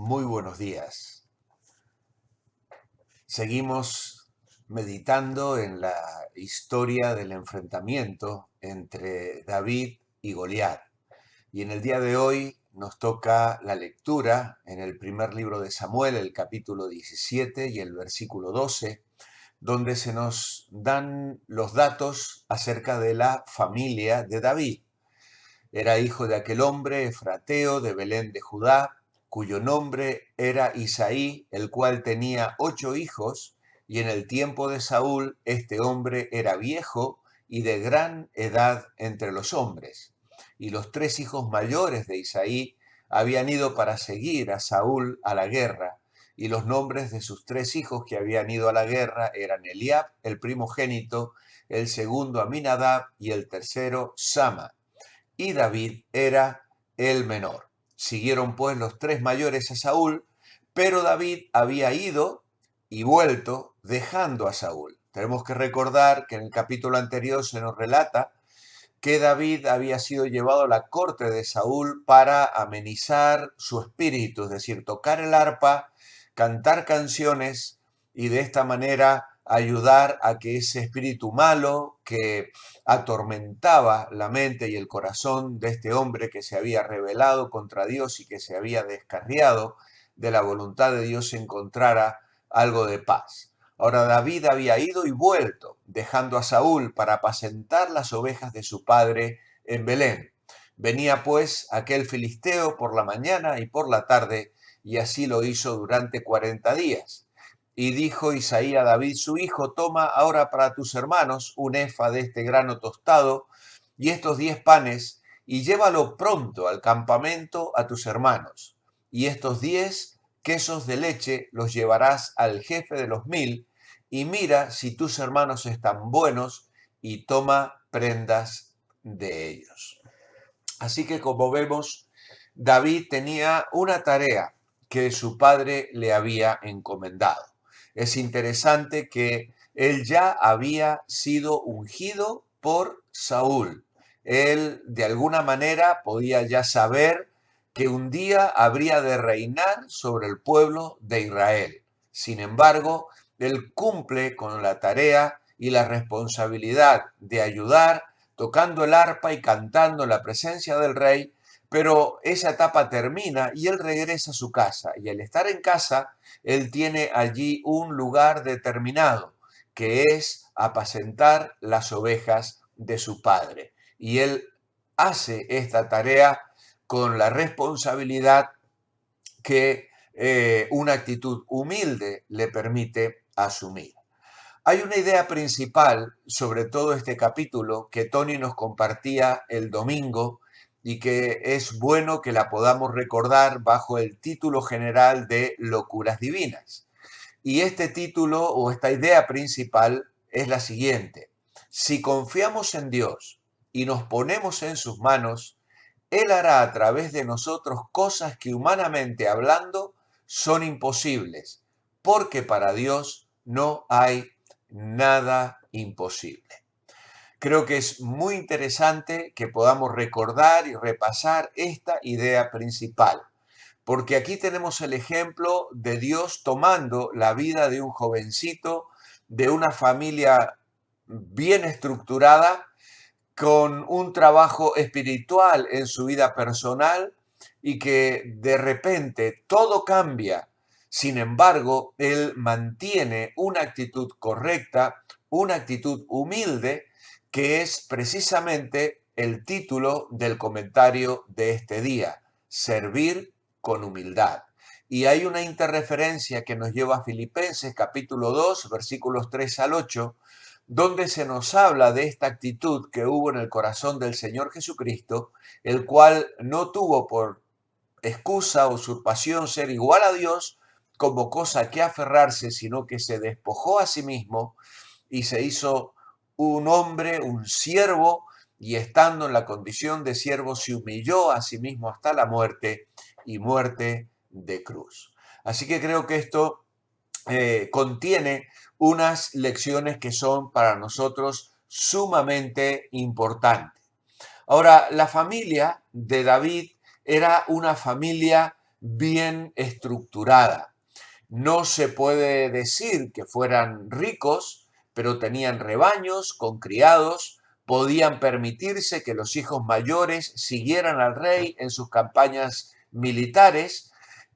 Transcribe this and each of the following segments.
Muy buenos días. Seguimos meditando en la historia del enfrentamiento entre David y Goliat. Y en el día de hoy nos toca la lectura en el primer libro de Samuel, el capítulo 17 y el versículo 12, donde se nos dan los datos acerca de la familia de David. Era hijo de aquel hombre efrateo de Belén de Judá, cuyo nombre era Isaí, el cual tenía 8 hijos, y en el tiempo de Saúl este hombre era viejo y de gran edad entre los hombres. Y los 3 hijos mayores de Isaí habían ido para seguir a Saúl a la guerra, y los nombres de sus 3 hijos que habían ido a la guerra eran Eliab, el primogénito, el segundo Aminadab y el tercero Sama, y David era el menor. Siguieron pues los 3 mayores a Saúl, pero David había ido y vuelto dejando a Saúl. Tenemos que recordar que en el capítulo anterior se nos relata que David había sido llevado a la corte de Saúl para amenizar su espíritu, es decir, tocar el arpa, cantar canciones y de esta manera ayudar a que ese espíritu malo que atormentaba la mente y el corazón de este hombre que se había rebelado contra Dios y que se había descarriado de la voluntad de Dios encontrara algo de paz. Ahora David había ido y vuelto, dejando a Saúl para apacentar las ovejas de su padre en Belén. Venía pues aquel filisteo por la mañana y por la tarde, y así lo hizo durante 40 días. Y dijo Isaí a David su hijo: toma ahora para tus hermanos un efa de este grano tostado y estos 10 panes, y llévalo pronto al campamento a tus hermanos. Y estos 10 quesos de leche los llevarás al jefe de los 1000, y mira si tus hermanos están buenos, y toma prendas de ellos. Así que, como vemos, David tenía una tarea que su padre le había encomendado. Es interesante que él ya había sido ungido por Saúl. Él, de alguna manera, podía ya saber que un día habría de reinar sobre el pueblo de Israel. Sin embargo, él cumple con la tarea y la responsabilidad de ayudar tocando el arpa y cantando en la presencia del rey, pero esa etapa termina y él regresa a su casa. Y al estar en casa, él tiene allí un lugar determinado, que es apacentar las ovejas de su padre. Y él hace esta tarea con la responsabilidad que una actitud humilde le permite asumir. Hay una idea principal sobre todo este capítulo que Tony nos compartía el domingo y que es bueno que la podamos recordar bajo el título general de Locuras Divinas. Y este título o esta idea principal es la siguiente: si confiamos en Dios y nos ponemos en sus manos, Él hará a través de nosotros cosas que humanamente hablando son imposibles, porque para Dios no hay nada imposible. Creo que es muy interesante que podamos recordar y repasar esta idea principal, porque aquí tenemos el ejemplo de Dios tomando la vida de un jovencito, de una familia bien estructurada, con un trabajo espiritual en su vida personal y que de repente todo cambia. Sin embargo, él mantiene una actitud correcta, una actitud humilde, que es precisamente el título del comentario de este día: servir con humildad. Y hay una interreferencia que nos lleva a Filipenses capítulo 2, versículos 3 al 8, donde se nos habla de esta actitud que hubo en el corazón del Señor Jesucristo, el cual no tuvo por excusa o usurpación ser igual a Dios como cosa que aferrarse, sino que se despojó a sí mismo y se hizo un hombre, un siervo, y estando en la condición de siervo se humilló a sí mismo hasta la muerte, y muerte de cruz. Así que creo que esto contiene unas lecciones que son para nosotros sumamente importantes. Ahora, la familia de David era una familia bien estructurada. No se puede decir que fueran ricos, pero tenían rebaños con criados, podían permitirse que los hijos mayores siguieran al rey en sus campañas militares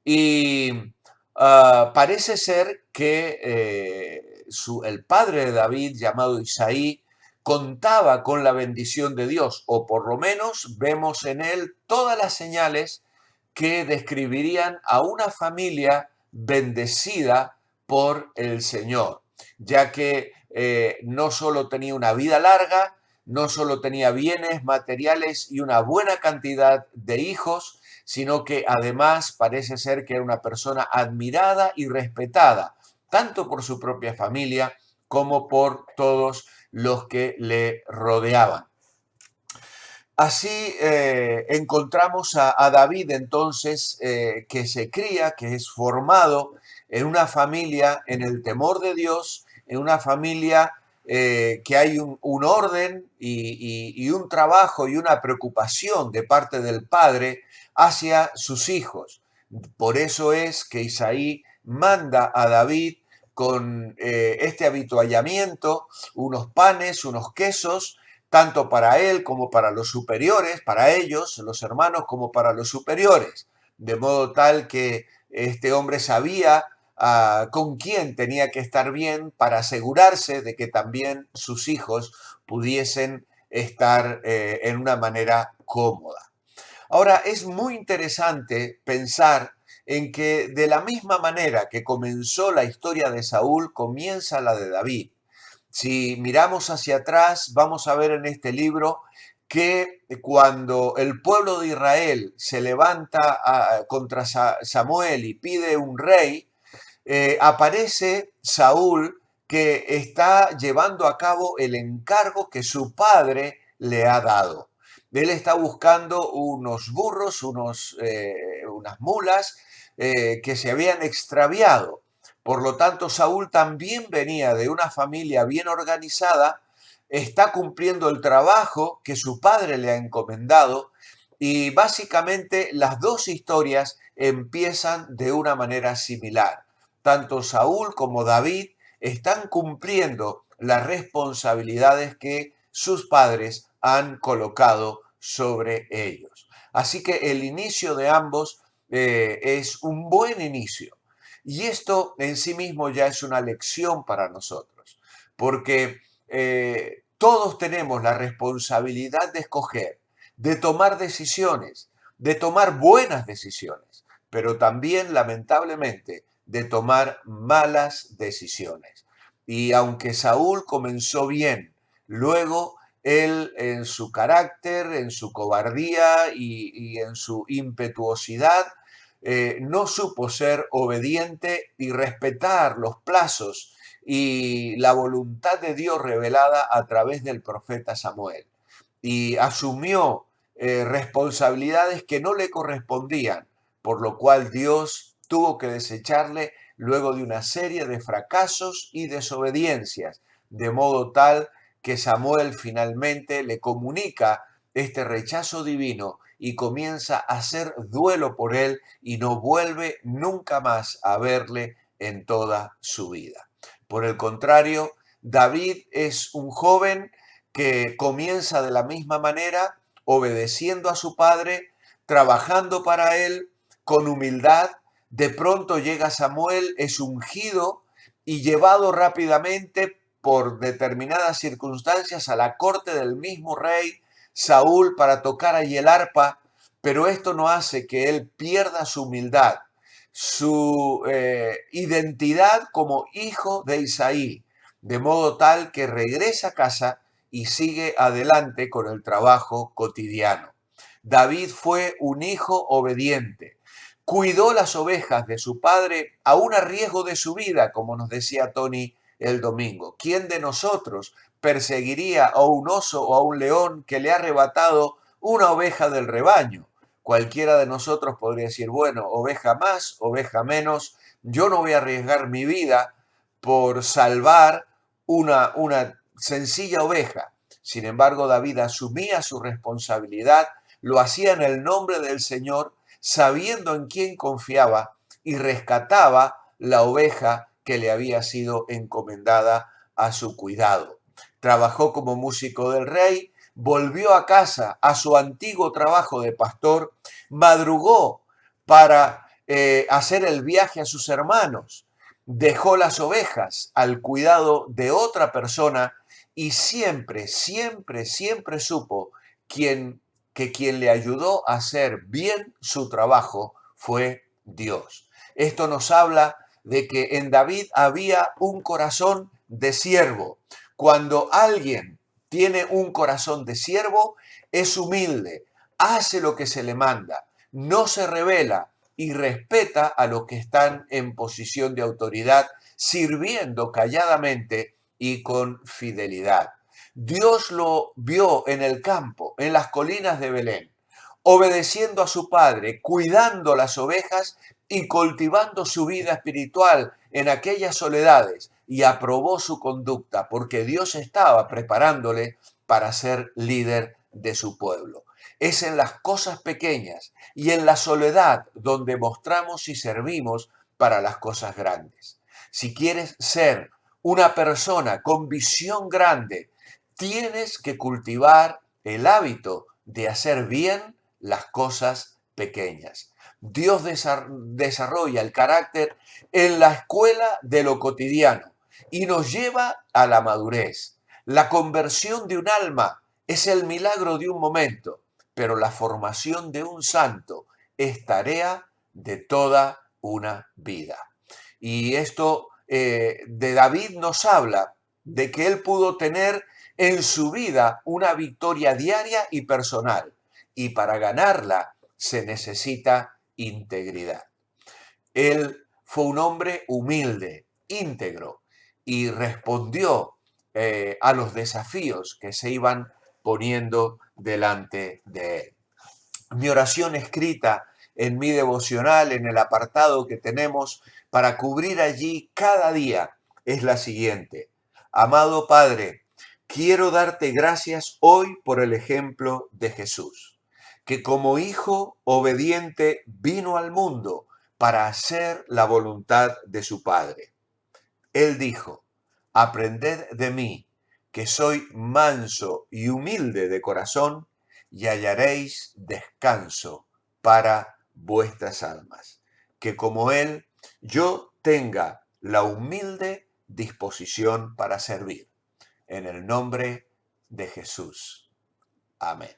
y parece ser que el padre de David, llamado Isaí, contaba con la bendición de Dios, o por lo menos vemos en él todas las señales que describirían a una familia bendecida por el Señor, ya que no solo tenía una vida larga, no solo tenía bienes materiales y una buena cantidad de hijos, sino que además parece ser que era una persona admirada y respetada, tanto por su propia familia como por todos los que le rodeaban. Así encontramos a David entonces que se cría, que es formado en una familia en el temor de Dios, en una familia que hay un orden y un trabajo y una preocupación de parte del padre hacia sus hijos. Por eso es que Isaí manda a David con este habituallamiento, unos panes, unos quesos, tanto para él como para los superiores, para ellos, los hermanos, como para los superiores, de modo tal que este hombre sabía con quién tenía que estar bien para asegurarse de que también sus hijos pudiesen estar en una manera cómoda. Ahora, es muy interesante pensar en que de la misma manera que comenzó la historia de Saúl, comienza la de David. Si miramos hacia atrás, vamos a ver en este libro que cuando el pueblo de Israel se levanta contra Samuel y pide un rey, aparece Saúl que está llevando a cabo el encargo que su padre le ha dado. Él está buscando unos burros, unas mulas que se habían extraviado. Por lo tanto, Saúl también venía de una familia bien organizada, está cumpliendo el trabajo que su padre le ha encomendado y básicamente las dos historias empiezan de una manera similar. Tanto Saúl como David están cumpliendo las responsabilidades que sus padres han colocado sobre ellos. Así que el inicio de ambos es un buen inicio. Y esto en sí mismo ya es una lección para nosotros, porque todos tenemos la responsabilidad de escoger, de tomar decisiones, de tomar buenas decisiones, pero también, lamentablemente, de tomar malas decisiones. Y aunque Saúl comenzó bien, luego él en su carácter, en su cobardía y en su impetuosidad, no supo ser obediente y respetar los plazos y la voluntad de Dios revelada a través del profeta Samuel. Y asumió responsabilidades que no le correspondían, por lo cual Dios tuvo que desecharle luego de una serie de fracasos y desobediencias, de modo tal que Samuel finalmente le comunica este rechazo divino y comienza a hacer duelo por él y no vuelve nunca más a verle en toda su vida. Por el contrario, David es un joven que comienza de la misma manera, obedeciendo a su padre, trabajando para él con humildad. De pronto llega Samuel, es ungido y llevado rápidamente por determinadas circunstancias a la corte del mismo rey Saúl para tocar allí el arpa, pero esto no hace que él pierda su humildad, su identidad como hijo de Isaí, de modo tal que regresa a casa y sigue adelante con el trabajo cotidiano. David fue un hijo obediente. Cuidó las ovejas de su padre aún a riesgo de su vida, como nos decía Tony el domingo. ¿Quién de nosotros perseguiría a un oso o a un león que le ha arrebatado una oveja del rebaño? Cualquiera de nosotros podría decir, bueno, oveja más, oveja menos, yo no voy a arriesgar mi vida por salvar una sencilla oveja. Sin embargo, David asumía su responsabilidad, lo hacía en el nombre del Señor, sabiendo en quién confiaba, y rescataba la oveja que le había sido encomendada a su cuidado. Trabajó como músico del rey, volvió a casa a su antiguo trabajo de pastor, madrugó para hacer el viaje a sus hermanos, dejó las ovejas al cuidado de otra persona y siempre, siempre, siempre supo que quien le ayudó a hacer bien su trabajo fue Dios. Esto nos habla de que en David había un corazón de siervo. Cuando alguien tiene un corazón de siervo, es humilde, hace lo que se le manda, no se rebela y respeta a los que están en posición de autoridad, sirviendo calladamente y con fidelidad. Dios lo vio en el campo, en las colinas de Belén, obedeciendo a su padre, cuidando las ovejas y cultivando su vida espiritual en aquellas soledades, y aprobó su conducta porque Dios estaba preparándole para ser líder de su pueblo. Es en las cosas pequeñas y en la soledad donde mostramos y servimos para las cosas grandes. Si quieres ser una persona con visión grande, tienes que cultivar el hábito de hacer bien las cosas pequeñas. Dios desarrolla el carácter en la escuela de lo cotidiano y nos lleva a la madurez. La conversión de un alma es el milagro de un momento, pero la formación de un santo es tarea de toda una vida. Y esto de David nos habla de que él pudo tener en su vida una victoria diaria y personal, y para ganarla se necesita integridad. Él fue un hombre humilde, íntegro, y respondió a los desafíos que se iban poniendo delante de él. Mi oración escrita en mi devocional, en el apartado que tenemos para cubrir allí cada día, es la siguiente. Amado Padre, quiero darte gracias hoy por el ejemplo de Jesús, que como hijo obediente vino al mundo para hacer la voluntad de su Padre. Él dijo, aprended de mí, que soy manso y humilde de corazón, y hallaréis descanso para vuestras almas. Que como Él, yo tenga la humilde disposición para servir. En el nombre de Jesús. Amén.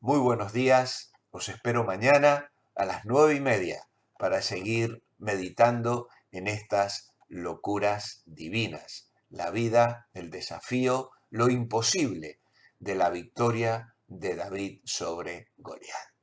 Muy buenos días. Os espero mañana a las 9:30 para seguir meditando en estas locuras divinas. La vida, el desafío, lo imposible de la victoria de David sobre Goliat.